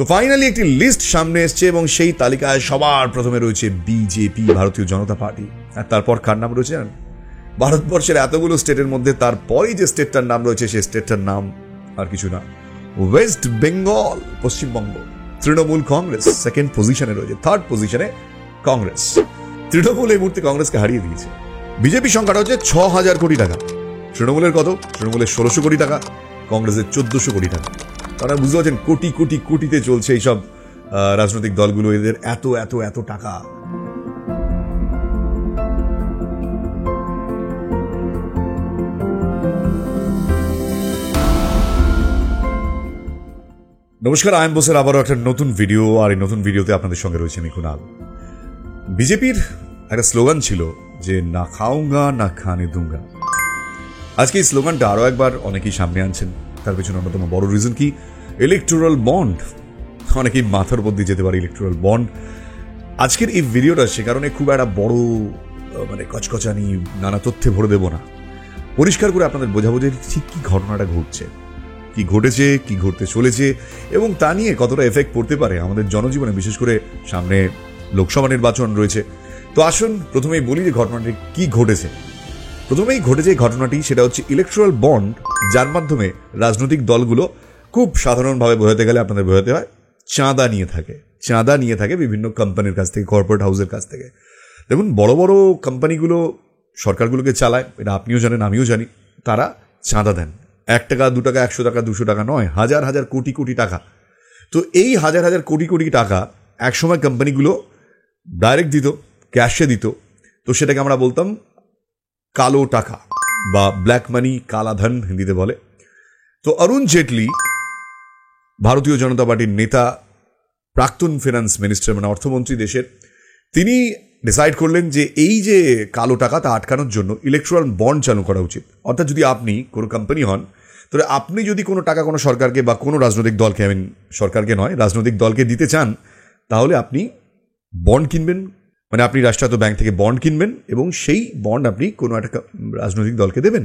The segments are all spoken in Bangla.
তো ফাইনালি একটি লিস্ট সামনে এসছে এবং সেই তালিকায় সবার প্রথমে রয়েছে বিজেপি, ভারতীয় জনতা পার্টি। আর তারপর কার নাম রয়েছে জানেন? ভারতবর্ষের এতগুলো স্টেটের মধ্যে তারপরেই যে স্টেটটার নাম রয়েছে সেই স্টেটটার নাম আর কিছু না, ওয়েস্ট বেঙ্গল, পশ্চিমবঙ্গ। তৃণমূল কংগ্রেস সেকেন্ড পজিশনে রয়েছে, থার্ড পজিশনে কংগ্রেস। তৃণমূল এই মুহূর্তে কংগ্রেসকে হারিয়ে দিয়েছে। বিজেপি সংখ্যাটা হচ্ছে 6,000 কোটি টাকা। তৃণমূলের কত? তৃণমূলের 1600 কোটি টাকা, কংগ্রেসের 1400 কোটি টাকা। তারা বুঝতে পারছেন কোটি কোটি কোটিতে চলছে এইসব রাজনৈতিক দলগুলো, এদের এত এত এত টাকা। নমস্কার, আইএম বোসের আবারও একটা নতুন ভিডিও, আর এই নতুন ভিডিওতে আপনাদের সঙ্গে রয়েছে আমি কুনাল। বিজেপির একটা স্লোগান ছিল যে না খাউঙ্গা না খানে দুঙ্গা। আজকে এই স্লোগানটা আরো একবার অনেকেই সামনে আনছেন। তার পেছনে অন্যতম বড় রিজন কি? Electoral bond. অনেকেই মাথার উপর দিয়ে যেতে পারে ইলেকটোরাল বন্ড। আজকের এই ভিডিওটা সে কারণে খুব একটা বড় কচকচানি নানা তথ্যে ভরে দেব না, পরিষ্কার করে আপনাদের বোঝাবো যে ঠিক কি ঘটনাটা ঘটছে, কি ঘটেছে, কি ঘটতে চলেছে এবং তা নিয়ে কতটা এফেক্ট পড়তে পারে আমাদের জনজীবনে, বিশেষ করে সামনে লোকসভা নির্বাচন রয়েছে। তো আসুন প্রথমেই বলি যে ঘটনাটি কি ঘটেছে। প্রথমেই ঘটেছে ঘটনাটি, সেটা হচ্ছে ইলেকট্রাল বন্ড, যার মাধ্যমে রাজনৈতিক দলগুলো খুব সাধারণভাবে বোঝাতে গেলে আপনাদের বোঝাতে হয় চাঁদা নিয়ে থাকে বিভিন্ন কোম্পানির কাছ থেকে, কর্পোরেট হাউসের কাছ থেকে। দেখুন, বড় বড় কোম্পানিগুলো সরকারগুলোকে চালায়, এটা আপনিও জানেন আমিও জানি। তারা চাঁদা দেন, 1 টাকা 2 টাকা 100 টাকা 200 টাকা নয়, হাজার হাজার কোটি কোটি টাকা। তো এই হাজার হাজার কোটি কোটি টাকা একসময় কোম্পানিগুলো ডাইরেক্ট দিত, ক্যাশে দিত। তো সেটাকে আমরা বলতাম কালো টাকা বা ব্ল্যাক মানি, কালাধন হিন্দিতে বলে। তো অরুণ জেটলি, ভারতীয় জনতা পার্টির নেতা, প্রাক্তন ফিনান্স মিনিস্টার মানে অর্থমন্ত্রী দেশের, তিনি ডিসাইড করলেন যে এই যে কালো টাকা তা আটকানোর জন্য ইলেকট্রাল বন্ড চালু করা উচিত। অর্থাৎ যদি আপনি কোনো কোম্পানি হন, তাহলে আপনি যদি কোনো টাকা কোনো সরকারকে বা কোনো রাজনৈতিক দলকে, সরকারকে নয় রাজনৈতিক দলকে দিতে চান, তাহলে আপনি বন্ড কিনবেন, মানে আপনি রাষ্ট্রায়ত্ত ব্যাংক থেকে বন্ড কিনবেন এবং সেই বন্ড আপনি কোনো একটা রাজনৈতিক দলকে দেবেন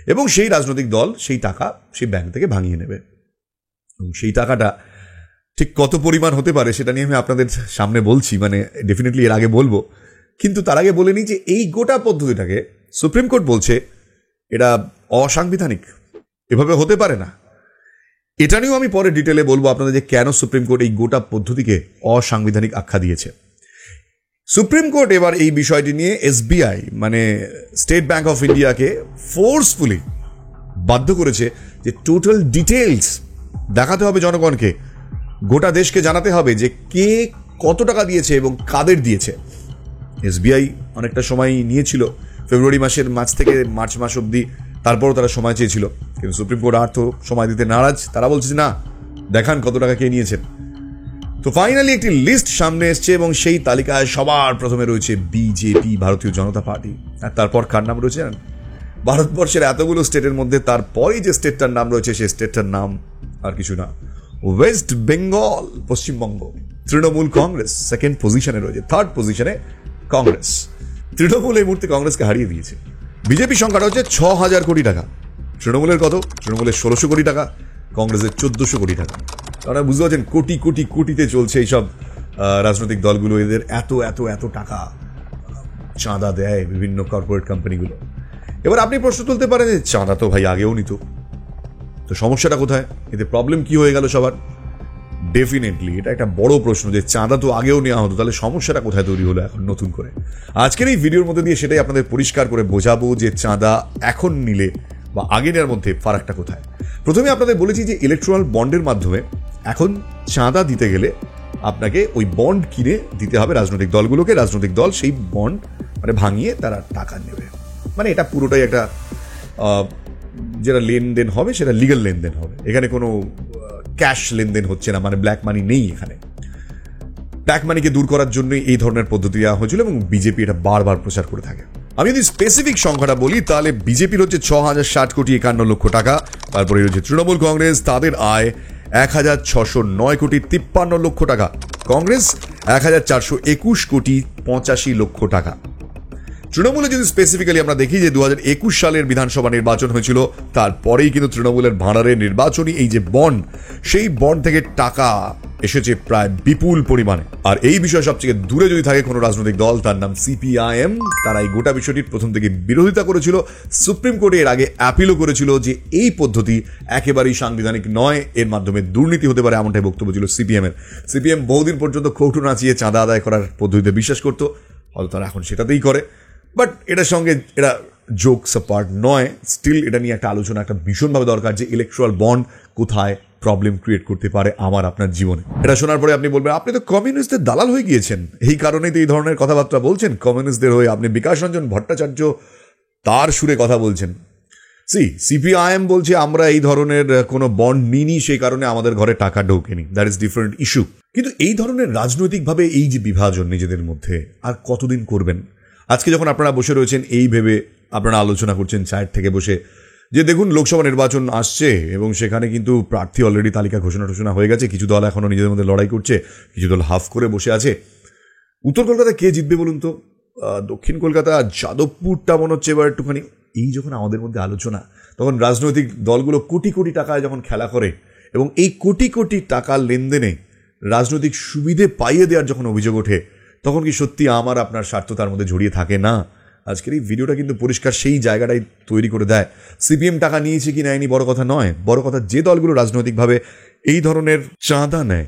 এবং সেই রাজনৈতিক দল সেই টাকা সেই ব্যাংক থেকে ভাঙিয়ে নেবে। এবং সেই টাকাটা ঠিক কত পরিমাণ হতে পারে সেটা নিয়ে আমি আপনাদের সামনে বলছি, মানে ডেফিনেটলি এর আগে বলবো। কিন্তু তার আগে বলে নিই যে এই গোটা পদ্ধতিটাকে সুপ্রিম কোর্ট বলছে এটা অসাংবিধানিক, এভাবে হতে পারে না। এটা নিয়েও আমি পরে ডিটেলে বলবো আপনাদের যে কেন সুপ্রিম কোর্ট এই গোটা পদ্ধতিকে অসাংবিধানিক আখ্যা দিয়েছে। সুপ্রিম কোর্ট এবার এই বিষয়টি নিয়ে এসবিআই মানে স্টেট ব্যাংক অফ ইন্ডিয়াকে ফোর্সফুলি বাধ্য করেছে যে টোটাল ডিটেলস দেখাতে হবে জনগণকে, গোটা দেশকে জানাতে হবে যে কে কত টাকা দিয়েছে এবং কাদের দিয়েছে। এসবিআই অনেকটা সময় নিয়েছিল, ফেব্রুয়ারি মাসের মাঝ থেকে মার্চ মাস অবধি, তারপরও তারা সময় চেয়েছিল, কিন্তু সুপ্রিম কোর্ট আর তো সময় দিতে নারাজ। তারা বলছে না, দেখান কত টাকা কে নিয়েছেন। তো ফাইনালি একটি লিস্ট সামনে এসছে এবং সেই তালিকায় সবার প্রথমে রয়েছে বিজেপি, ভারতীয় জনতা পার্টি। আর তারপর কার নাম রয়েছে জানেন? ভারতবর্ষের এতগুলো স্টেটের মধ্যে তারপরেই যে স্টেটটার নাম রয়েছে সেই স্টেটটার নাম আর কিছু না, ওয়েস্ট বেঙ্গল, পশ্চিমবঙ্গ। তৃণমূল কংগ্রেস সেকেন্ড পজিশনে রয়েছে, থার্ড পজিশনে কংগ্রেস। তৃণমূল এই মুহূর্তে কংগ্রেসকে হারিয়ে দিয়েছে। বিজেপি সংখ্যাটা হচ্ছে 6,000 কোটি টাকা। তৃণমূলের কত? তৃণমূলের 1600 কোটি টাকা, কংগ্রেসের 1400 কোটি টাকা। তারা বুঝতে পারছেন কোটি কোটি কোটিতে চলছে এইসব রাজনৈতিক দলগুলো, এদের এত এত এত টাকা চাঁদা দেয় বিভিন্ন কর্পোরেট কোম্পানিগুলো। এবার আপনি প্রশ্ন তুলতে পারেন যে চাঁদা তো ভাই আগেও নিত, তো সমস্যাটা কোথায়? এতে প্রবলেম কি হয়ে গেল সবার? ডেফিনেটলি এটা একটা বড় প্রশ্ন যে চাঁদা তো আগেও নেওয়া হতো, তাহলে সমস্যাটা কোথায় তৈরি হলো এখন নতুন করে? আজকের এই ভিডিওর মধ্যে দিয়ে সেটাই আপনাদের পরিষ্কার করে বোঝাবো যে চাঁদা এখন নিলে বা আগে নেওয়ার মধ্যে ফারাকটা কোথায়। প্রথমে আপনাদের বলেছি যে ইলেকট্রাল বন্ডের মাধ্যমে এখন চাঁদা দিতে গেলে আপনাকে ওই বন্ড কিনে দিতে হবে রাজনৈতিক দলগুলোকে। রাজনৈতিক দল সেই বন্ড মানে ভাঙিয়ে তারা টাকা নেবে, মানে এটা পুরোটাই একটা যেটা লেনদেন হবে সেটা লিগ্যাল লেনদেন হবে। এখানে কোনো ক্যাশ লেনদেন হচ্ছে না, মানে ব্ল্যাক মানি নেই এখানে। ব্ল্যাক মানিকে দূর করার জন্যই এই ধরনের পদ্ধতি দেওয়া হয়েছিল এবং বিজেপি এটা বারবার প্রচার করে থাকে। আমি যদি স্পেসিফিক সংখ্যাটা বলি তাহলে বিজেপির হচ্ছে 6,060 কোটি 51 লক্ষ টাকা। তারপরে হচ্ছে তৃণমূল কংগ্রেস, তাদের আয় 1,609 কোটি 53 লক্ষ টাকা। কংগ্রেস 1,421 কোটি 85 লক্ষ টাকা। তৃণমূলে যদি স্পেসিফিক্যালি আমরা দেখি যে 2021 সালের বিধানসভা নির্বাচন হয়েছিল, তারপরেই কিন্তু তৃণমূলের ভাঁড়ারে নির্বাচনী এই যে বন্ড, সেই বন্ড থেকে টাকা এসেছে প্রায় বিপুল পরিমাণে। আর এই বিষয়ে সবচেয়ে দূরে যদি থাকে কোনো রাজনৈতিক দল, তার নাম সিপিআইএম। তারা এই গোটা বিষয়টির প্রথম থেকে বিরোধিতা করেছিল, সুপ্রিম কোর্টে এর আগে অ্যাপিলও করেছিল যে এই পদ্ধতি একেবারেই সাংবিধানিক নয়, এর মাধ্যমে দুর্নীতি হতে পারে, এমনটাই বক্তব্য ছিল সিপিএমের। সিপিএম বহুদিন পর্যন্ত কৌটো নাচিয়ে চাঁদা আদায় করার পদ্ধতিতে বিশ্বাস করতো, হয়তো তারা এখন সেটাতেই করে, বাট এটার সঙ্গে এটা জোকস পার্ট নয়। স্টিল এটা নিয়ে একটা আলোচনা একটা ভীষণভাবে দরকার যে ইলেকট্রাল বন্ড কোথায় প্রবলেম ক্রিয়েট করতে পারে আমার আপনার জীবনে। এটা শোনার পরে আপনি বলবেন আপনি তো কমিউনিস্টদের দালাল হয়ে গিয়েছেন, এই কারণেই তো এই ধরনের কথাবার্তা বলছেন কমিউনিস্টদের হয়ে। আপনি বিকাশ রঞ্জন ভট্টাচার্য তার সুরে কথা বলছেন। সিপিআইএম বলছে আমরা এই ধরনের কোনো বন্ড নিইনি, সেই কারণে আমাদের ঘরে টাকা ঢোকেনি, দ্যাট ইজ ডিফারেন্ট ইস্যু। কিন্তু এই ধরনের রাজনৈতিকভাবে এই যে বিভাজন নিজেদের মধ্যে আর কতদিন করবেন? আজকে যখন আপনারা বসে রয়েছেন এই ভেবে আপনারা আলোচনা করছেন চায়ের থেকে বসে যে দেখুন লোকসভা নির্বাচন আসছে এবং সেখানে কিন্তু প্রার্থী অলরেডি তালিকা ঘোষণা হয়ে গেছে, কিছু দল এখনো নিজেদের মধ্যে লড়াই করছে, কিছু দল হাফ করে বসে আছে। উত্তর কলকাতায় কে জিতবে বলুন তো? দক্ষিণ কলকাতা যাদবপুরটা মনে হচ্ছে এবার একটুখানি। এই যখন আমাদের মধ্যে আলোচনা, তখন রাজনৈতিক দলগুলো কোটি কোটি টাকায় যখন খেলা করে এবং এই কোটি কোটি টাকার লেনদেনে রাজনৈতিক সুবিধে পাইয়ে দেওয়ার যখন অভিযোগ ওঠে, তখন কি সত্যি আমার আপনার স্বার্থ তার মধ্যে জড়িয়ে থাকে না? আজকের এই ভিডিওটা কিন্তু পরিষ্কার সেই জায়গাটাই তৈরি করে দেয়। সিপিএম টাকা নিয়েছে কি নেয়নি বড় কথা নয়, বড় কথা যে দলগুলো রাজনৈতিকভাবে এই ধরনের চাঁদা নেয়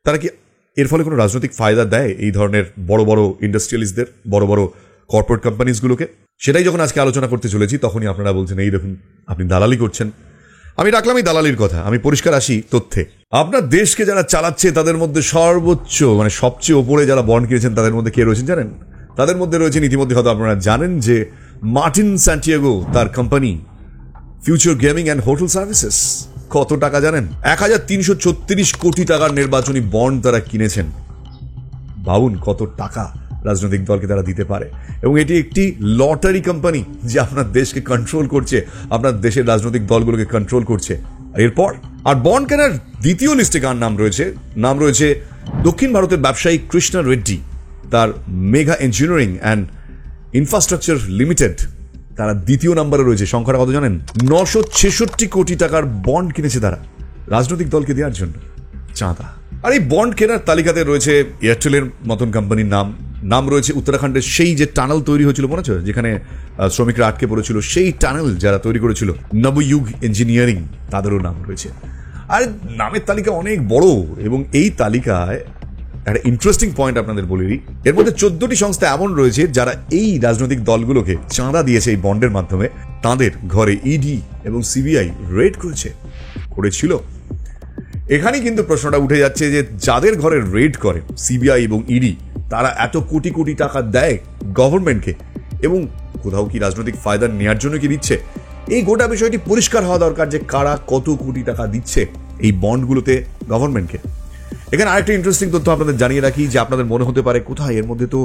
তারা কি এর ফলে কোনো রাজনৈতিক ফায়দা দেয় এই ধরনের বড় বড় ইন্ডাস্ট্রিয়ালিস্টদের, বড় বড় কর্পোরেট কোম্পানিজগুলোকে? সেটাই যখন আজকে আলোচনা করতে চলেছি তখনই আপনারা বলছেন এই দেখুন আপনি দালালি করছেন। আমি রাখলাম এই দালালির কথা, আমি পরিষ্কার আসি তথ্যে। আপনার দেশকে যারা চালাচ্ছে তাদের মধ্যে সর্বোচ্চ মানে সবচেয়ে ওপরে যারা বন্ড কিনেছেন তাদের মধ্যে কে রয়েছেন জানেন? তাদের মধ্যে রয়েছেন, ইতিমধ্যে হয়তো আপনারা জানেন যে মার্টিন স্যান্টিয়াগো, তার company future gaming and hotel services. কত টাকা জানেন? 1336 কোটি টাকার নির্বাচনী বন্ড তারা কিনেছেন। ভাবুন কত টাকা রাজনৈতিক দলকে তারা দিতে পারে। এবং এটি একটি লটারি কোম্পানি যে আপনার দেশকে কন্ট্রোল করছে, আপনার দেশের রাজনৈতিক দলগুলোকে কন্ট্রোল করছে। এরপর আর বন্ড কেনার দ্বিতীয় লিস্টে কার নাম রয়েছে দক্ষিণ ভারতের ব্যবসায়ী কৃষ্ণা রেড্ডি, তার mega engineering and infrastructure limited, তারা দ্বিতীয় নম্বরে রয়েছে। সংখ্যাটা কত জানেন? 966 কোটি টাকার বন্ড কিনেছে তারা রাজনৈতিক দলকে দেওয়ার জন্য চাঁদা। আর এই বন্ড কেনার তালিকাতে রয়েছে এয়ারটেলের মতন কোম্পানির নাম রয়েছে উত্তরাখণ্ডের সেই যে টানেল তৈরি হয়েছিল মনে আছে, যেখানে শ্রমিকরা আটকে পড়েছিল, সেই টানেল যারা তৈরি করেছিল নবযুগ ইঞ্জিনিয়ারিং, তাদেরও নাম রয়েছে। আর নামের তালিকা অনেক বড় এবং এই তালিকায় একটা ইন্টারেস্টিং পয়েন্ট আপনাদের বলে দিই, এর মধ্যে 14টি সংস্থা এমন রয়েছে যারা এই রাজনৈতিক দলগুলোকে চাঁদা দিয়েছে এই বন্ডের মাধ্যমে। তাদের ঘরে ইডি এবং সিবিআই রেড করেছিল। এখানেই কিন্তু প্রশ্নটা উঠে যাচ্ছে যে যাদের ঘরে রেড করে সিবিআই এবং ইডি, তারা এত কোটি কোটি টাকা দেয় গভর্নমেন্টকে এবং কোথাও কি রাজনৈতিক ফায়দা নেওয়ার জন্য কি দিচ্ছে? এই গোটা বিষয়টি পরিষ্কার হওয়া দরকার যে কারা কত কোটি টাকা দিচ্ছে এই বন্ডগুলোতে গভর্নমেন্টকে। এখানে আরেকটা ইন্টারেস্টিং তথ্য আপনাদের জানিয়ে রাখি যে আপনাদের মনে হতে পারে কোথায় এর মধ্যে তো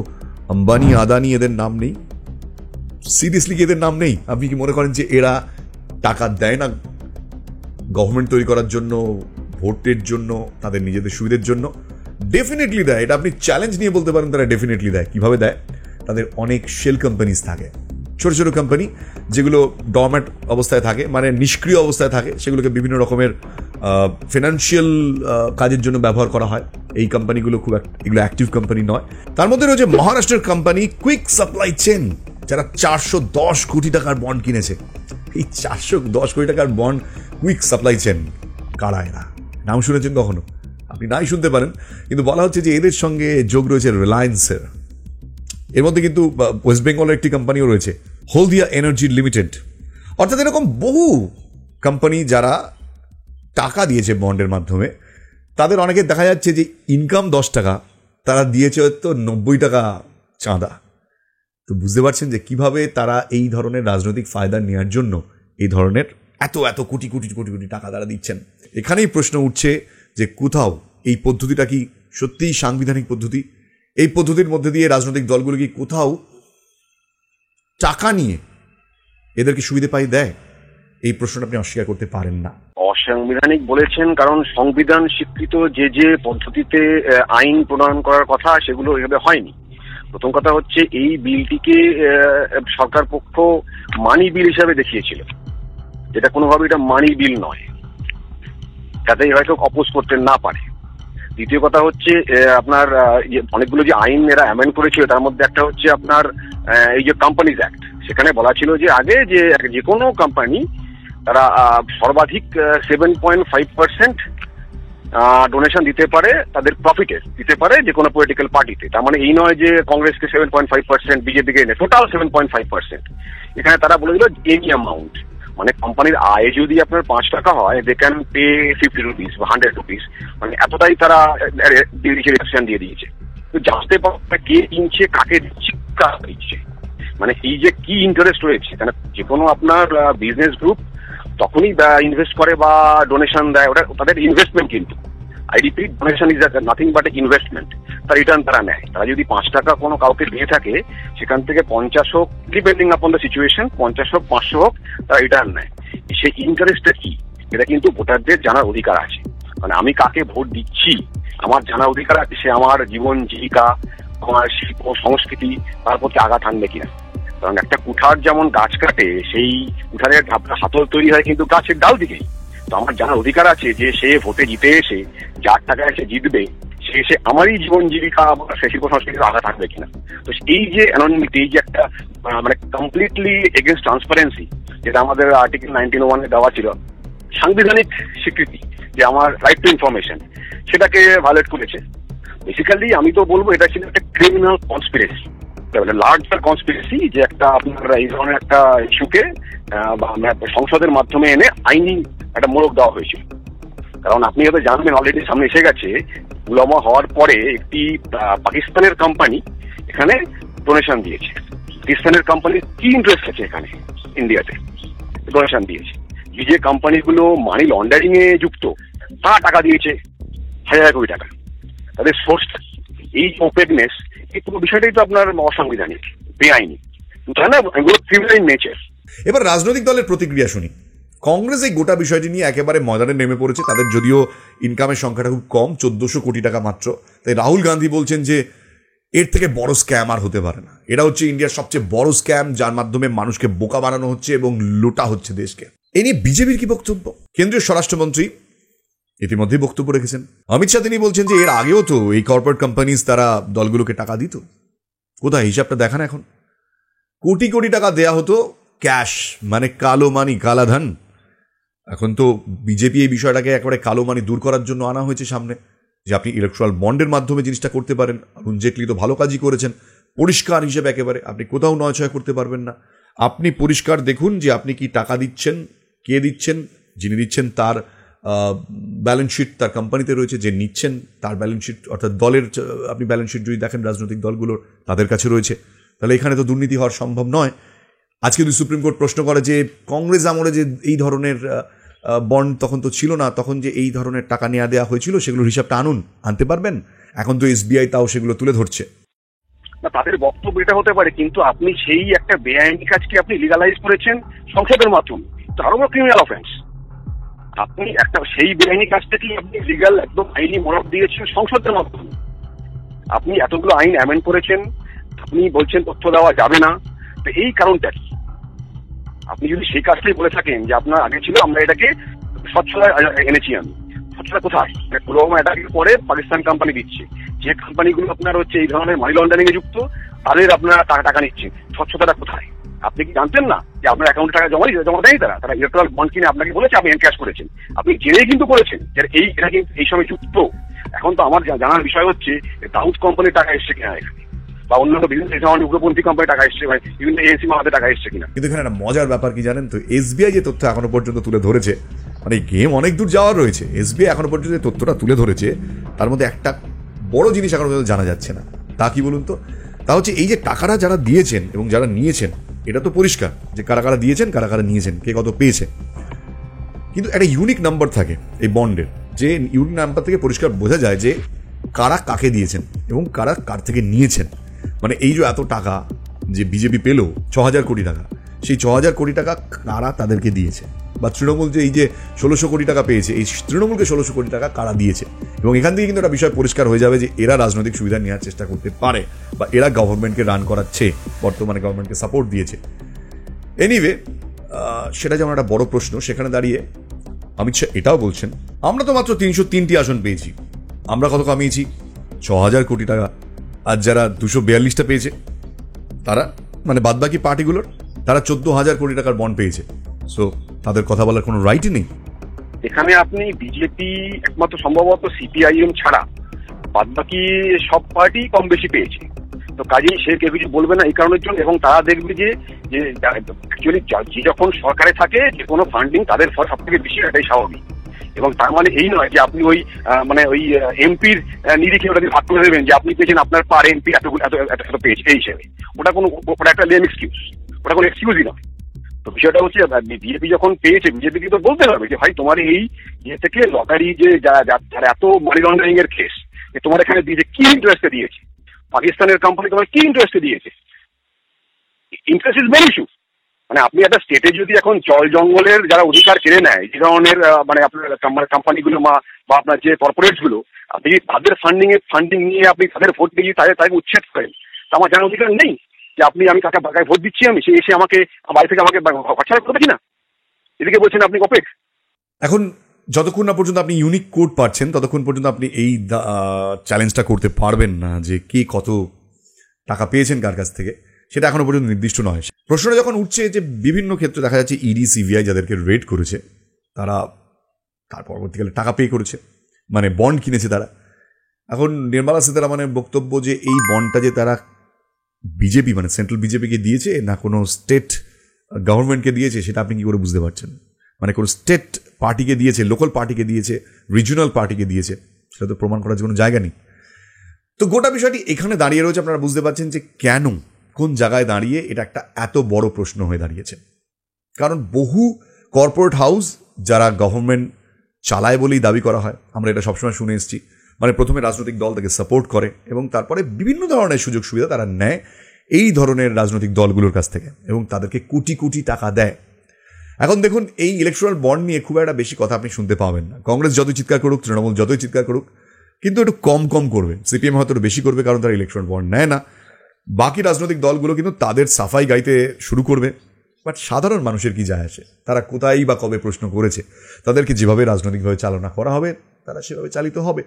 আম্বানি আদানি এদের নাম নেই, সিরিয়াসলি কি এদের নাম নেই? আপনি কি মনে করেন যে এরা টাকা দেয় না গভর্নমেন্ট তৈরি করার জন্য, ভোটের জন্য, তাদের নিজেদের সুবিধের জন্য? ডেফিনেটলি দেয়, এটা আপনি চ্যালেঞ্জ নিয়ে বলতে পারেন তারা ডেফিনেটলি দেয়। কিভাবে দেয়? তাদের অনেক শেল কোম্পানিজ থাকে, ছোট ছোট কোম্পানি যেগুলো ডরম্যাট অবস্থায় থাকে, মানে নিষ্ক্রিয় অবস্থায় থাকে, সেগুলোকে বিভিন্ন রকমের ফিনান্সিয়াল কাজের জন্য ব্যবহার করা হয়। এই কোম্পানিগুলো এগুলো অ্যাক্টিভ কোম্পানি নয়। তার মধ্যে রয়েছে মহারাষ্ট্রের কোম্পানি কুইক সাপ্লাই চেন, যারা 410 কোটি টাকার বন্ড কিনেছে। এই 410 কোটি টাকার বন্ড কুইক সাপ্লাই চেন, কারা এরা? নাম শুনেছেন কখনো? আপনি নাই শুনতে পারেন, কিন্তু বলা হচ্ছে যে এদের সঙ্গে যোগ রয়েছে রিলায়েন্সের। এর মধ্যে কিন্তু ওয়েস্ট বেঙ্গলের একটি কোম্পানিও রয়েছে, হলদিয়া এনার্জি লিমিটেড। অর্থাৎ এরকম বহু কোম্পানি যারা টাকা দিয়েছে বন্ডের মাধ্যমে, তাদের অনেকে দেখা যাচ্ছে যে ইনকাম 10 টাকা, তারা দিয়েছে হয়তো 90 টাকা চাঁদা। তো বুঝতে পারছেন যে কিভাবে তারা এই ধরনের রাজনৈতিক ফায়দা নেওয়ার জন্য এই ধরনের এত এত কোটি কোটি কোটি কোটি টাকা তারা দিচ্ছেন। এখানেই প্রশ্ন উঠছে যে কোথাও এই পদ্ধতিটা কি সত্যিই সাংবিধানিক পদ্ধতি? এই পদ্ধতির মধ্যে দিয়ে রাজনৈতিক দলগুলো কি কোথাও টাকা নিয়ে এদেরকে সুবিধা পাই দেয়? এই প্রশ্নটা আপনি অস্বীকার করতে পারেন না। অসাংবিধানিক বলেছেন কারণ সংবিধান স্বীকৃত যে পদ্ধতিতে আইন প্রণয়ন করার কথা সেগুলো এভাবে হয়নি। প্রথম কথা হচ্ছে এই বিলটিকে সরকার পক্ষ মানি বিল হিসাবে দেখিয়েছিল, যেটা কোনোভাবে এটা মানি বিল নয়, যাতে হয়তো অপোজ করতে না পারে। দ্বিতীয় কথা হচ্ছে আপনার অনেকগুলো যে আইন এরা অ্যামেন্ড করেছিল তার মধ্যে একটা হচ্ছে আপনার এই যে কোম্পানিজ অ্যাক্ট, সেখানে বলা ছিল যে আগে যে কোনো কোম্পানি তারা সর্বাধিক 7.5% ডোনেশন দিতে পারে, তাদের প্রফিটের দিতে পারে যে কোনো পলিটিক্যাল পার্টিতে। তার মানে এই নয় যে কংগ্রেসকে 7.5%, বিজেপিকে টোটাল 7.5%। এখানে তারা বলে দিল এনি অ্যামাউন্ট, মানে কোম্পানির আয় যদি আপনার 5 টাকা হয়, দে ক্যান পে 50 রুপিস বা 100 রুপিস, মানে এতটাই তারা রিডাকশন দিয়ে দিয়েছে। তো জানতে পারবে কে কিনছে, কাকে দিচ্ছে, কাকে দিচ্ছে, মানে এই যে কি ইন্টারেস্ট রয়েছে। কেন যে কোনো আপনার বিজনেস গ্রুপ তখনই ইনভেস্ট করে বা ডোনেশন দেয়, ওটা তাদের ইনভেস্টমেন্ট। কিন্তু I repeat, donation is nothing but A investment. তার রিটার্ন তারা নেয়। তারা যদি 5 টাকা কোনো কাউকে দিয়ে থাকে, সেখান থেকে 50 হোক, ডিপেন্ডিং আপন দ্য সিচুয়েশন, 50 হোক 500 হোক, তারা রিটার্ন নেয়। সেই ইন্টারেস্টটা কি, এটা কিন্তু ভোটারদের জানার অধিকার আছে। মানে আমি কাকে ভোট দিচ্ছি আমার জানার অধিকার আছে, সে আমার জীবন জীবিকা, আমার শিল্প সংস্কৃতি, তার প্রতি আঘাত আনবে কিনা। কারণ একটা কুঠার যেমন গাছ কাটে, সেই কুঠারের হাতল তৈরি হয় কিন্তু গাছের ডাল দিকেই। তো আমার জানার অধিকার আছে যে সে ভোটে জিতে এসে যার টাকা এসে জিতবে, সে এসে আমারই জীবন জীবিকা বা শিল্প সংস্কৃতির আঘাত থাকবে কিনা। তো এই যে অ্যানোনিমিটি, এই যে একটা মানে কমপ্লিটলি এগেনস্ট ট্রান্সপারেন্সি, যেটা আমাদের আর্টিকেল 1901 দেওয়া ছিল, সাংবিধানিক স্বীকৃতি যে আমার রাইট টু ইনফরমেশন, সেটাকে ভায়োলেট করেছে। বেসিক্যালি আমি তো বলবো এটা ছিল একটা ক্রিমিনাল কনস্পিরেসি, লার্জার কনস্পিরেসি, যে একটা আপনার এই ধরনের একটা ইস্যুকে সংসদের মাধ্যমে এনে আইনি একটা মোড়ক দেওয়া হয়েছিল। কারণ আপনি হয়তো জানবেন, অলরেডি সামনে এসে গেছে, পুলওয়ামা হওয়ার পরে একটি পাকিস্তানের কোম্পানি এখানে ডোনেশন দিয়েছে। পাকিস্তানের কোম্পানির কি ইন্টারেস্ট আছে এখানে ইন্ডিয়াতে, ডোনেশন দিয়েছে। যে কোম্পানিগুলো মানি লন্ডারিং এ যুক্ত, তারা টাকা দিয়েছে হাজার কোটি টাকা। তাদের সোর্স, এই ওপেকনেস, এই পুরো বিষয়টাই তো আপনার অসাংবিধানিক, বেআইনি, তাই না? এগুলো ক্রিমিনাল ইন নেচার। এবার রাজনৈতিক দলের প্রতিক্রিয়া শুনি। কংগ্রেস এই গোটা বিষয়টি নিয়ে একেবারে ময়দানে নেমে পড়েছে। তাদের যদিও ইনকামের সংখ্যাটা খুব কম, 1400 কোটি টাকা মাত্র। তাই রাহুল গান্ধী বলছেন যে এর থেকে বড় স্ক্যাম আর হতে পারে না। এটা হচ্ছে ইন্ডিয়ার সবচেয়ে বড় স্ক্যাম, যার মাধ্যমে মানুষকে বোকা বানানো হচ্ছে এবং লুটা হচ্ছে দেশকে। এ নিয়ে বিজেপির কি বক্তব্য? কেন্দ্রীয় স্বরাষ্ট্রমন্ত্রী ইতিমধ্যেই বক্তব্য রেখেছেন। অমিত শাহ তিনি বলছেন যে এর আগেও তো এই কর্পোরেট কোম্পানিজ তারা দলগুলোকে টাকা দিত। কোথায় হিসাবটা দেখান এখন? কোটি কোটি টাকা দেয়া হতো ক্যাশ, মানে কালো মানি, কালাধন। এখন তো বিজেপি এই বিষয়টাকে একেবারে কালো মানি দূর করার জন্য আনা হয়েছে সামনে, যে আপনি ইলেকট্রাল বন্ডের মাধ্যমে জিনিসটা করতে পারেন। অরুণ জেটলি তো ভালো কাজই করেছেন, পরিষ্কার হিসেবে একেবারে আপনি কোথাও নয়ছয় করতে পারবেন না। আপনি পরিষ্কার দেখুন যে আপনি কি টাকা দিচ্ছেন, কে দিচ্ছেন, যিনি দিচ্ছেন তার ব্যালেন্স শিট তার কোম্পানিতে রয়েছে, যে নিচ্ছেন তার ব্যালেন্স শিট, অর্থাৎ দলের আপনি ব্যালেন্স শিট যদি দেখেন রাজনৈতিক দলগুলোর, তাদের কাছে রয়েছে। তাহলে এখানে তো দুর্নীতি হওয়ার সম্ভব নয়। আজকে যদি সুপ্রিম কোর্ট প্রশ্ন করে যে কংগ্রেস আমলে যে এই ধরনের বন্ড তখন তো ছিল না, তখন যে এই ধরনের টাকা নেওয়া দেওয়া হয়েছিল, সেগুলোর হিসাবটা আনুন, আনতে পারবেন? এখন তো এসবিআই তাও সেগুলো তুলে ধরছে। না, তাদের বক্তব্য এটা হতে পারে, কিন্তু আপনি সেই একটা বেআইনি কাজকে আপনি লিগালাইজ করেছেন সংসদের মাধ্যমে, তার উপর ক্রিমিনাল অফেন্স। আপনি একটা সেই বেআইনি কাজটাকে আপনি লিগাল একদম আইনি মোড়ক দিয়েছেন সংসদের মাধ্যমে। আপনি এতগুলো আইন অ্যামেন্ড করেছেন, আপনি বলছেন তথ্য দেওয়া যাবে না। তো এই কারণটা কি? আপনি যদি সেই কাজটাই বলে থাকেন যে আপনার আগে ছিল, আমরা এটাকে স্বচ্ছতা এনেছি, আমি স্বচ্ছতা কোথায়? পুলওয়ামা অ্যাটাকের পরে পাকিস্তান কোম্পানি দিচ্ছে, যে কোম্পানিগুলো আপনার হচ্ছে এই ধরনের মানি লন্ডারিং এ যুক্ত, তাদের আপনারা টাকা নিচ্ছেন, স্বচ্ছতাটা কোথায়? আপনি কি জানতেন না যে আপনার অ্যাকাউন্টে টাকা জমা দেয়নি? তারা ইলেকট্রাল বন্ড কিনে আপনাকে বলেছে আপনি এনক্যাশ করেছেন, আপনি জেনেই কিন্তু করেছেন যে এটা কিন্তু এই সময় যুক্ত। এখন তো আমার জানার বিষয় হচ্ছে দাউদ কোম্পানির টাকা এসছে কিনা এখানে, বা অন্যান্য বিভিন্ন ধরনের উগ্রপন্থী কোম্পানি টাকা এসছে, বিভিন্ন এজেন্সি মাহাতে টাকা এসছে কিনা। কিন্তু এখানে একটা মজার ব্যাপার কি জানেন তো? এসবিআই যে তথ্য এখনো পর্যন্ত তুলে ধরেছে, মানে গেম অনেক দূর যাওয়ার রয়েছে। এসবিআই এখনো পর্যন্ত যে তথ্যটা তুলে ধরেছে, তার মধ্যে একটা বড় জিনিস এখনো পর্যন্ত জানা যাচ্ছে না। তা কি বলুন তো? তা হচ্ছে এই যে টাকাটা যারা দিয়েছেন এবং যারা নিয়েছেন, এটা তো পরিষ্কার যে কারা কারা দিয়েছেন, কারা কারা নিয়েছেন, কে কত পেয়েছে। কিন্তু একটা ইউনিক নাম্বার থাকে এই বন্ডের, যে ইউনিক নাম্বার থেকে পরিষ্কার বোঝা যায় যে কারা কাকে দিয়েছেন এবং কারা কার থেকে নিয়েছেন। মানে এই যে এত টাকা যে বিজেপি পেল, 6000 কোটি টাকা, সেই 6000 কোটি টাকা কারা তাদেরকে দিয়েছে, বা তৃণমূল যে এই যে 1600 কোটি টাকা পেয়েছে, এই তৃণমূলকে 1600 কোটি টাকা কারা দিয়েছে। এবং এখান থেকে কিন্তু একটা বিষয় পরিষ্কার হয়ে যাবে যে এরা রাজনৈতিক সুবিধা নেওয়ার চেষ্টা করতে পারে, বা এরা গভর্নমেন্টকে রান করাচ্ছে, বর্তমানে গভর্নমেন্টকে সাপোর্ট দিয়েছে। এনিওয়ে, সেটা যেমন একটা বড় প্রশ্ন। সেখানে দাঁড়িয়ে অমিত শাহ এটাও বলছেন, আমরা তো মাত্র 303টি আসন পেয়েছি, আমরা কত কামিয়েছি? 6,000 কোটি টাকা। আর যারা 242টা পেয়েছে তারা, মানে বাদবাকি পার্টিগুলোর, তারা 14,000 কোটি টাকার বন্ড পেয়েছে। সো তাদের কথা বলার কোনো রাইটই নেই। এখানে আপনি বিজেপি একমাত্র সম্ভবত সিপিআইএম ছাড়া বাদবাকি সব পার্টি কম বেশি পেয়েছে। তো কাজেই সে কেউ কিছু বলবে না এই কারণের জন্য, এবং তারা দেখবে যে অ্যাকচুয়ালি যে যখন সরকারে থাকে যে কোনো ফান্ডিং তাদের সব থেকে বেশি, এটাই স্বাভাবিক। এবং তার মানে এই নয় যে আপনি ওই মানে ওই এমপির নিরিখে ওটা ভাগ করে দেবেন যে আপনি পেয়েছেন আপনার পার এমপি এত পেয়েছে এই হিসেবে। ওটা একটা লেম এক্সকিউজ, ওটা কোনো এক্সকিউজই নয়। তো বিষয়টা হচ্ছে বিজেপি যখন পেয়েছে, বিজেপিকে তো বলতে হবে যে ভাই তোমার এই ইয়ে থেকে লটারি যে যারা এত মানি লন্ডারিং এর কেস তোমার এখানে দিয়েছে, কি ইন্টারেস্টে দিয়েছে? পাকিস্তানের কোম্পানি তোমার কি ইন্টারেস্টে দিয়েছে? Interest is main issue. মানে আপনি একটা স্টেটে যদি এখন জল জঙ্গলের যারা অধিকার কেড়ে নেয়, যে ধরনের মানে আপনার কোম্পানিগুলো বা আপনার যে কর্পোরেট গুলো, আপনি তাদের ফান্ডিং নিয়ে আপনি তাদের ভোট দিয়ে তাদের উচ্ছেদ করেন, তা আমার জানার অধিকার নেই যে আমি কাকে বাগায় ভোট দিচ্ছি, আমি সে এসে আমাকে বাড়ি থেকে আমাকে খরচা করবে কিনা? এদিকে বলছেন আপনি অপেক। এখন যতক্ষণ না পর্যন্ত আপনি ইউনিক কোড পাচ্ছেন ততক্ষণ পর্যন্ত আপনি এই চ্যালেঞ্জটা করতে পারবেন না যে কে কত টাকা পেয়েছেন কার কাছ থেকে, সেটা এখনো পর্যন্ত নির্দিষ্ট নয়। প্রশ্নটা যখন উঠছে যে বিভিন্ন ক্ষেত্রে দেখা যাচ্ছে ইডি সিবিআই যাদেরকে রেড করেছে তারা তার পরবর্তীকালে টাকা পে করেছে, মানে বন্ড কিনেছে তারা। এখন নির্মলা সীতারামনের বক্তব্য যে এই বন্ডটা যে তারা বিজেপি মানে সেন্ট্রাল বিজেপিকে দিয়েছে না কোনো স্টেট গভর্নমেন্টকে দিয়েছে, সেটা আপনি কি করে বুঝতে পারছেন? মানে কোনো স্টেট পার্টিকে দিয়েছে, লোকাল পার্টিকে দিয়েছে, রিজিওনাল পার্টিকে দিয়েছে, সেটা তো প্রমাণ করার কোনো জায়গা নেই। তো গোটা বিষয়টি এখানে দাঁড়িয়ে রয়েছে। আপনারা বুঝতে পারছেন যে কেন, কোন জায়গায় দাঁড়িয়ে এটা একটা এত বড় প্রশ্ন হয়ে দাঁড়িয়েছে। কারণ বহু কর্পোরেট হাউস যারা গভর্নমেন্ট চালায় বলেই দাবি করা হয়, আমরা এটা সবসময় শুনে এসেছি, মানে প্রথমে রাজনৈতিক দল তাকে সাপোর্ট করে এবং তারপরে বিভিন্ন ধরনের সুযোগ সুবিধা তারা নেয় এই ধরনের রাজনৈতিক দলগুলোর কাছ থেকে এবং তাদেরকে কোটি কোটি টাকা দেয়। এখন দেখুন, এই ইলেকট্রাল বন্ড নিয়ে খুব একটা বেশি কথা আপনি শুনতে পাবেন না। কংগ্রেস যতই চিৎকার করুক, তৃণমূল যতই চিৎকার করুক, কিন্তু একটু কম করবে। সিপিএম হয়তো বেশি করবে কারণ তারা ইলেকট্রাল বন্ড নেয় না। বাকি রাজনৈতিক দলগুলো কিন্তু তাদের সাফাই গাইতে শুরু করবে। বাট সাধারণ মানুষের কি যায় আসে? তারা কোথায় বা কবে প্রশ্ন করেছে? তাদেরকে যেভাবে রাজনৈতিকভাবে চালনা করা হবে তারা সেভাবে চালিত হবে।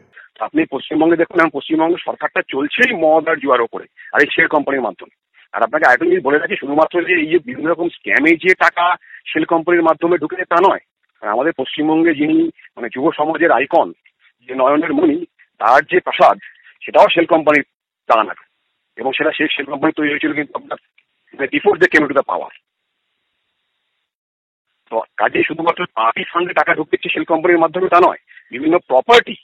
আপনি পশ্চিমবঙ্গে দেখুন, পশ্চিমবঙ্গ সরকারটা চলছেই মদ আর জুয়ার ওপরে আর এই শেল কোম্পানির মাধ্যমে। আর আপনাকে আরেকটা জিনিস বলে রাখি, শুধুমাত্র যে এই যে বিভিন্ন রকম স্ক্যামে যে টাকা শেল কোম্পানির মাধ্যমে ঢুকে তা নয়। আর আমাদের পশ্চিমবঙ্গে যিনি মানে যুব সমাজের আইকন যে নয়নের মণি, তার যে প্রাসাদ সেটাও শেল কোম্পানির দান, এবং সেটা সেই শেল কোম্পানি তৈরি হয়েছিল কিন্তু আপনার before they came to the power. তো কাজে শুধুমাত্র পার্টি ফান্ডে টাকা ঢুকতেছে শেল কোম্পানির মাধ্যমে তা নয়, বিভিন্ন প্রপার্টি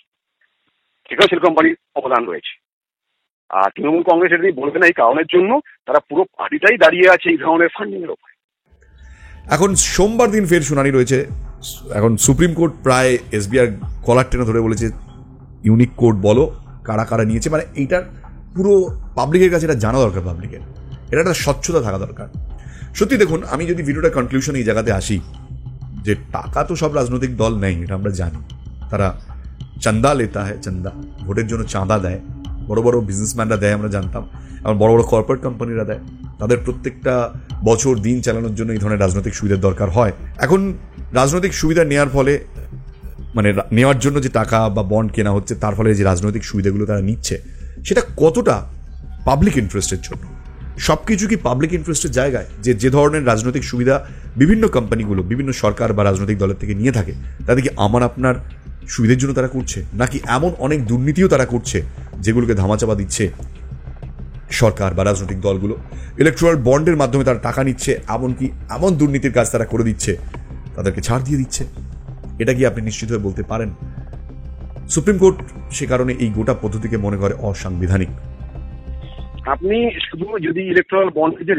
সেখানে শেল কোম্পানির অবদান রয়েছে। আর তৃণমূল কংগ্রেস এটা বলবে না এই কারণের জন্য তারা পুরো পার্টিটাই দাঁড়িয়ে আছে এই ধরনের ফান্ডিং এর উপরে। এখন সোমবার দিন ফের শুনানি রয়েছে। এখন সুপ্রিম কোর্ট প্রায় এসবিআর কলার টেনে ধরে বলেছে ইউনিক কোড বলো কারা কারা নিয়েছে, মানে এইটার পুরো পাবলিকের কাছে এটা জানা দরকার, পাবলিকের এটা একটা স্বচ্ছতা থাকা দরকার। সত্যি দেখুন, আমি যদি ভিডিওটা কনক্লুশন এই জায়গাতে আসি যে টাকা তো সব রাজনৈতিক দল নেই, এটা আমরা জানি। তারা চাঁদা লেতা হয়, চাঁদা ভোটের জন্য চাঁদা দেয়, বড় বড় বিজনেসম্যানরা দেয় আমরা জানতাম, এবং বড় বড় কর্পোরেট কোম্পানিরা দেয়। তাদের প্রত্যেকটা বছর দিন চালানোর জন্য এই ধরনের রাজনৈতিক সুবিধার দরকার হয়। এখন রাজনৈতিক সুবিধা নেওয়ার ফলে, মানে নেওয়ার জন্য যে টাকা বা বন্ড কেনা হচ্ছে, তার ফলে যে রাজনৈতিক সুবিধাগুলো তারা নিচ্ছে সেটা কতটা পাবলিক ইন্টারেস্টের জন্য? সব কিছু কি পাবলিক ইন্টারেস্টের জায়গায়? যে ধরনের রাজনৈতিক সুবিধা বিভিন্ন কোম্পানিগুলো বিভিন্ন সরকার বা রাজনৈতিক দলের থেকে নিয়ে থাকে, তাদের কি আমার আপনার সুবিধার জন্য তারা করছে, নাকি এমন অনেক দুর্নীতিও তারা করছে যেগুলোকে ধামাচাপা দিচ্ছে সরকার বা রাজনৈতিক দলগুলো? ইলেকট্রাল বন্ডের মাধ্যমে তারা টাকা নিচ্ছে, এমনকি এমন দুর্নীতির কাজ তারা করে দিচ্ছে, তাদেরকে ছাড় দিয়ে দিচ্ছে। এটা কি আপনি নিশ্চিত হয়ে বলতে পারেন? সুপ্রিম কোর্ট সে কারণে এই গোটা পদ্ধতিকে মনে করে অসাংবিধানিক। আপনি শুধু যদি ইলেকট্রাল বন্ড যে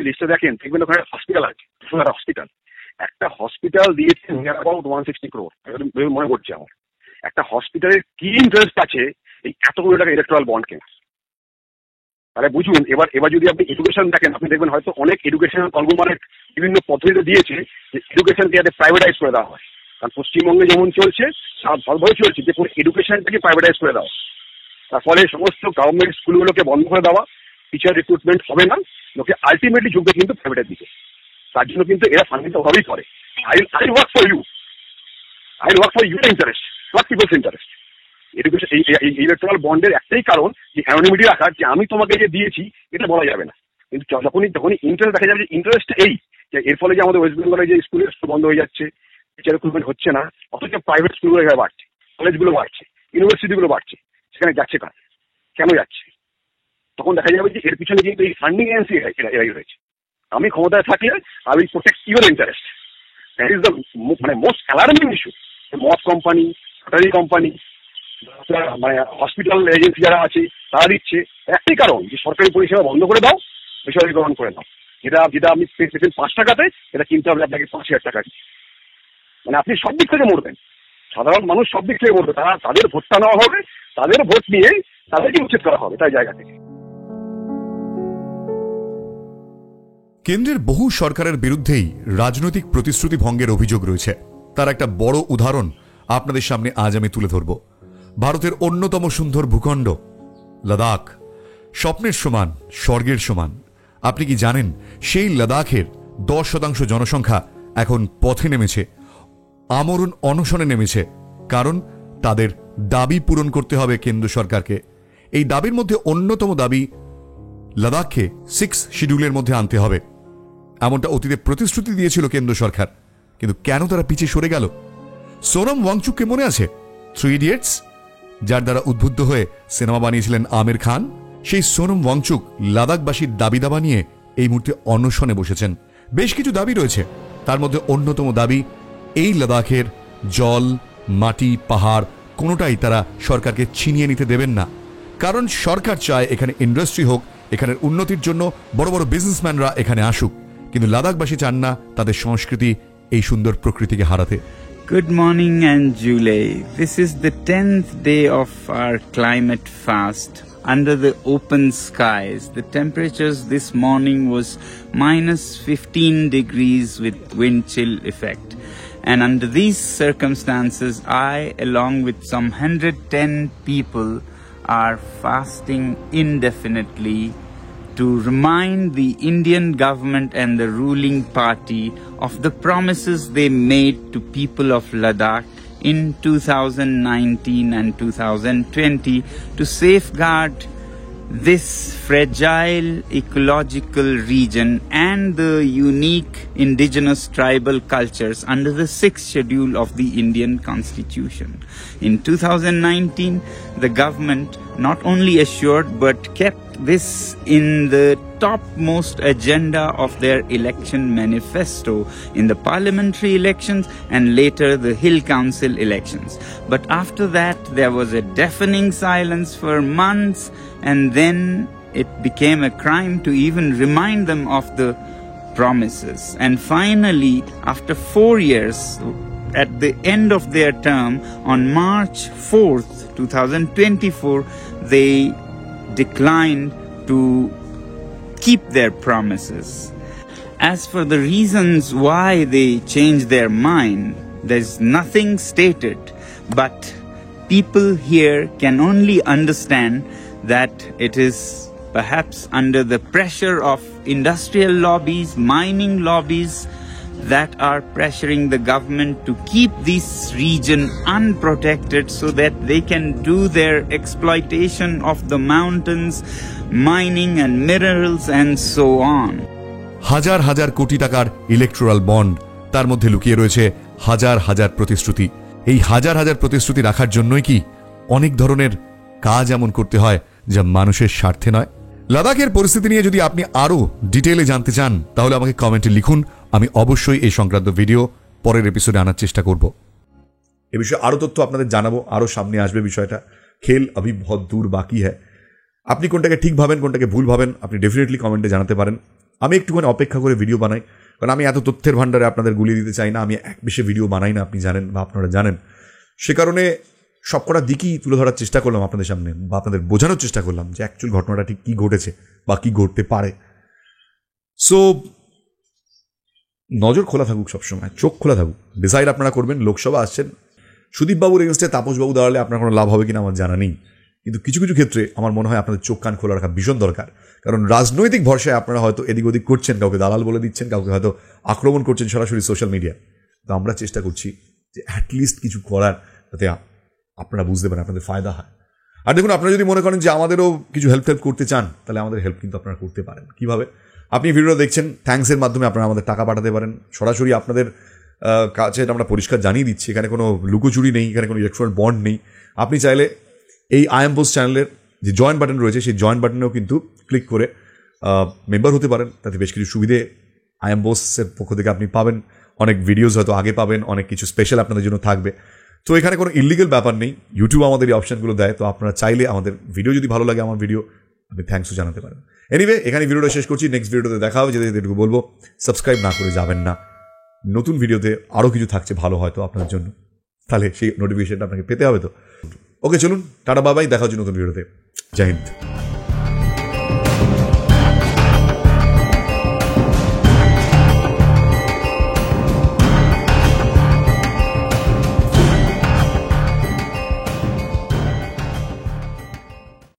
লিস্টে দেখেন, দেখবেন ওখানে হসপিটাল আছে, হসপিটাল একটা হসপিটাল দিয়েছে নিয়ার অ্যাবাউট 160 crore মনে করছে আমার। একটা হসপিটালের কি ইন্টারেস্ট আছে এই এতগুলো টাকা ইলেকট্রাল বন্ড কেনা? তাহলে বুঝুন। এবার যদি আপনি এডুকেশন দেখেন, আপনি দেখবেন হয়তো অনেক এডুকেশনাল কর্মমানের বিভিন্ন পদ্ধতিতে দিয়েছে যে এডুকেশনকে যাতে প্রাইভেটাইজ করে দেওয়া হয়। কারণ পশ্চিমবঙ্গে যেমন চলছে, ভালোভাবে চলছে যে পুরো এডুকেশনটাকে প্রাইভেটাইজ করে দেওয়া, তার ফলে সমস্ত গভর্নমেন্ট স্কুলগুলোকে বন্ধ করে দেওয়া, টিচার রিক্রুটমেন্ট হবে না, লোকে আলটিমেটলি ঝুঁকবে কিন্তু প্রাইভেটের দিকে। তার জন্য কিন্তু এরা ফান্ডিংটা ভাবেই করে। I work for you, I work for your interest, not people's interest. Education এই ইলেকট্রাল বন্ডের একটাই কারণ যে অ্যানোনিমিটি রাখার, যে আমি তোমাকে যে দিয়েছি এটা বলা যাবে না। কিন্তু যখনই ইন্টারেস্ট দেখা যাবে যে ইন্টারেস্ট এই যে এর ফলে যে আমাদের ওয়েস্ট বেঙ্গলে যে স্কুল বন্ধ হয়ে যাচ্ছে, টিচার রিক্রুটমেন্ট হচ্ছে না, অথচ প্রাইভেট স্কুলগুলো এখানে বাড়ছে, কলেজগুলো বাড়ছে, ইউনিভার্সিটিগুলো বাড়ছে, সেখানে যাচ্ছে কেন যাচ্ছে? তখন দেখা যাবে যে এর পিছনে কিন্তু এই ফান্ডিং এজেন্সি এরাই রয়েছে। আমি ক্ষমতায় থাকলে I will protect your interest. That is the মানে মোস্ট অ্যালার্মিং ইস্যু। মদ কোম্পানি, লটারি কোম্পানি, মানে হসপিটাল এজেন্সি যারা আছে তারা দিচ্ছে, একটাই কারণ যে সরকারি পরিষেবা বন্ধ করে দাও, বেসরকারিকরণ করে দাও। যেটা আপনি পেতেন 5 টাকাতে, এটা কিনতে হবে আপনাকে 5,000 টাকা। মানে আপনি সব দিক থেকে মরবেন, সাধারণ মানুষ সব দিক থেকে মরবে। তাদের ভোটটা নেওয়া হবে, তাদের ভোট নিয়ে তাদেরকে উচ্ছেদ করা হবে তাই জায়গা থেকে। কেন্দ্রের বহু সরকারের বিরুদ্ধেই রাজনৈতিক প্রতিশ্রুতি ভঙ্গের অভিযোগ রয়েছে। তার একটা বড় উদাহরণ আপনাদের সামনে আজ আমি তুলে ধরব। ভারতের অন্যতম সুন্দর ভূখণ্ড লাদাখ, স্বপ্নের সমান, স্বর্গের সমান। আপনি কি জানেন সেই লাদাখের 10% জনসংখ্যা এখন পথে নেমেছে, আমরণ অনশনে নেমেছে, কারণ তাদের দাবি পূরণ করতে হবে কেন্দ্র সরকারকে। এই দাবির মধ্যে অন্যতম দাবি লাদাখকে 6 শিডিউলের মধ্যে আনতে হবে। এমনটা অতীতে প্রতিশ্রুতি দিয়েছিল কেন্দ্র সরকার, কিন্তু কেন তারা পিছিয়ে সরে গেল? সোনম ওয়াংচুককে মনে আছে 3 ইডিয়টস, যার দ্বারা উদ্বুদ্ধ হয়ে সিনেমা বানিয়েছিলেন আমির খান? সেই সোনম ওয়াংচুক লাদাখবাসীর দাবি দাবা নিয়ে এই মুহূর্তে অনশনে বসেছেন। বেশ কিছু দাবি রয়েছে, তার মধ্যে অন্যতম দাবি এই লাদাখের জল, মাটি, পাহাড় কোনোটাই তারা সরকারকে ছিনিয়ে নিতে দেবেন না। কারণ সরকার চায় এখানে ইন্ডাস্ট্রি হোক, এখানের উন্নতির জন্য বড় বড় বিজনেসম্যানরা এখানে আসুক, কিন্তু লাদাখবাসী চান না তাদের সংস্কৃতি, এই সুন্দর প্রকৃতিকে হারাতে। Good morning and July. This is the 10th day of our climate fast. Under the open skies, the temperatures this morning was -15 degrees with wind chill effect. And under these circumstances, I, along with some 110 people, are fasting indefinitely to remind the Indian government and the ruling party of the promises they made to people of Ladakh in 2019 and 2020 to safeguard this fragile ecological region and the unique indigenous tribal cultures under the 6th schedule of the Indian Constitution. In 2019, the government not only assured but kept this in the topmost agenda of their election manifesto in the parliamentary elections and later the Hill Council elections. But after that, there was a deafening silence for months, and then it became a crime to even remind them of the promises. And finally, after 4 years, at the end of their term, on March 4th, 2024, they declined to keep their promises. As for the reasons why they changed their mind, there's nothing stated, but people here can only understand that it is perhaps under the pressure of industrial lobbies, mining lobbies, that are pressuring the government to keep this region unprotected so that they can do their exploitation of the mountains, mining and minerals and so on. হাজার হাজার কোটি টাকার ইলেকট্রাল বন্ড, তার মধ্যে লুকিয়ে রয়েছে হাজার হাজার প্রতিশ্রুতি। এই হাজার হাজার প্রতিশ্রুতি রাখার জন্যই কি অনেক ধরনের কাজ এমন করতে হয় যা মানুষের স্বার্থে নয়? লাদাখের পরিস্থিতি নিয়ে যদি আপনি আরো ডিটেইলে জানতে চান, তাহলে আমাকে কমেন্টে লিখুন। আমি অবশ্যই এই সংক্রান্ত ভিডিও পরের এপিসোডে আনার চেষ্টা করব। এ বিষয়ে আরো তথ্য আপনাদের জানাবো, আরো সামনে আসবে বিষয়টা। খেল अभी बहुत दूर बाकी है। আপনি কোনটাকে ঠিক ভাবেন, কোনটাকে ভুল ভাবেন, আপনি ডেফিনেটলি কমেন্টে জানাতে পারেন। আমি একটুখানি অপেক্ষা করে ভিডিও বানাই, কারণ আমি এত তথ্যের ভান্ডারে আপনাদের গুলিয়ে দিতে চাই না। আমি এক বেশি ভিডিও বানাই না, আপনি জানেন বা আপনারা জানেন। সে কারণে সবকটা দিকই তুলে ধরার চেষ্টা করলাম আপনাদের সামনে, বা আপনাদের বোঝানোর চেষ্টা করলাম যে অ্যাকচুয়াল ঘটনাটা ঠিক কী ঘটেছে বা কী ঘটতে পারে। সো নজর খোলা থাকুক, সবসময় চোখ খোলা থাকুক। ডিসাইড আপনারা করবেন। লোকসভা আসছেন, সুদীপবাবুর এগেনস্টে তাপসবাবু দাঁড়ালে আপনার কোনো লাভ হবে কিনা আমার জানা নেই, কিন্তু কিছু কিছু ক্ষেত্রে আমার মনে হয় আপনাদের চোখ কান খোলা রাখা ভীষণ দরকার। কারণ রাজনৈতিক ভরসায় আপনারা হয়তো এদিক ওদিক করছেন, কাউকে দালাল বলে দিচ্ছেন, কাউকে হয়তো আক্রমণ করছেন সরাসরি সোশ্যাল মিডিয়া। তো আমরা চেষ্টা করছি যে অ্যাটলিস্ট কিছু করার, যাতে আপনারা বুঝতে পারেন, আপনাদের ফায়দা হয়। আর দেখুন, আপনারা যদি মনে করেন যে আমাদেরও কিছু হেল্প করতে চান, তাহলে আমাদের হেল্প কিন্তু আপনারা করতে পারেন। কিভাবে? আপনি ভিডিওটা দেখছেন, থ্যাঙ্কসের মাধ্যমে আপনারা আমাদের টাকা পাঠাতে পারেন। সরাসরি আপনাদের কাছে আমরা পরিষ্কার জানিয়ে দিচ্ছি, এখানে কোনো লুকোচুরি নেই, এখানে কোনো ইলেকট্রাল বন্ড নেই। আপনি চাইলে এই আই এম বোস চ্যানেলের যে জয়েন বাটন রয়েছে, সেই জয়েন বাটনেও কিন্তু ক্লিক করে মেম্বার হতে পারেন। তাতে বেশ কিছু সুবিধে আই এম বোসের পক্ষ থেকে আপনি পাবেন। অনেক ভিডিওস হয়তো আগে পাবেন, অনেক কিছু স্পেশাল আপনাদের জন্য থাকবে। তো এখানে কোনো ইলিগাল ব্যাপার নেই। ইউটিউব আমাদের এই অপশনগুলো দেয়। তো আপনারা চাইলে আমাদের ভিডিও যদি ভালো লাগে, আমার ভিডিও, আপনি থ্যাঙ্কসও জানাতে পারেন। এনিওয়ে, এখানে ভিডিওটা শেষ করছি। নেক্সট ভিডিওতে দেখা হবে। যেতে এটুকু বলবো, সাবস্ক্রাইব না করে যাবেন না। নতুন ভিডিওতে আরও কিছু থাকছে ভালো হয়তো আপনার জন্য, তাহলে সেই নোটিফিকেশনটা আপনাকে পেতে হবে। তো ওকে, চলুন, টাটা বাবাই, দেখা হচ্ছে নতুন ভিডিওতে। জয় হিন্দ।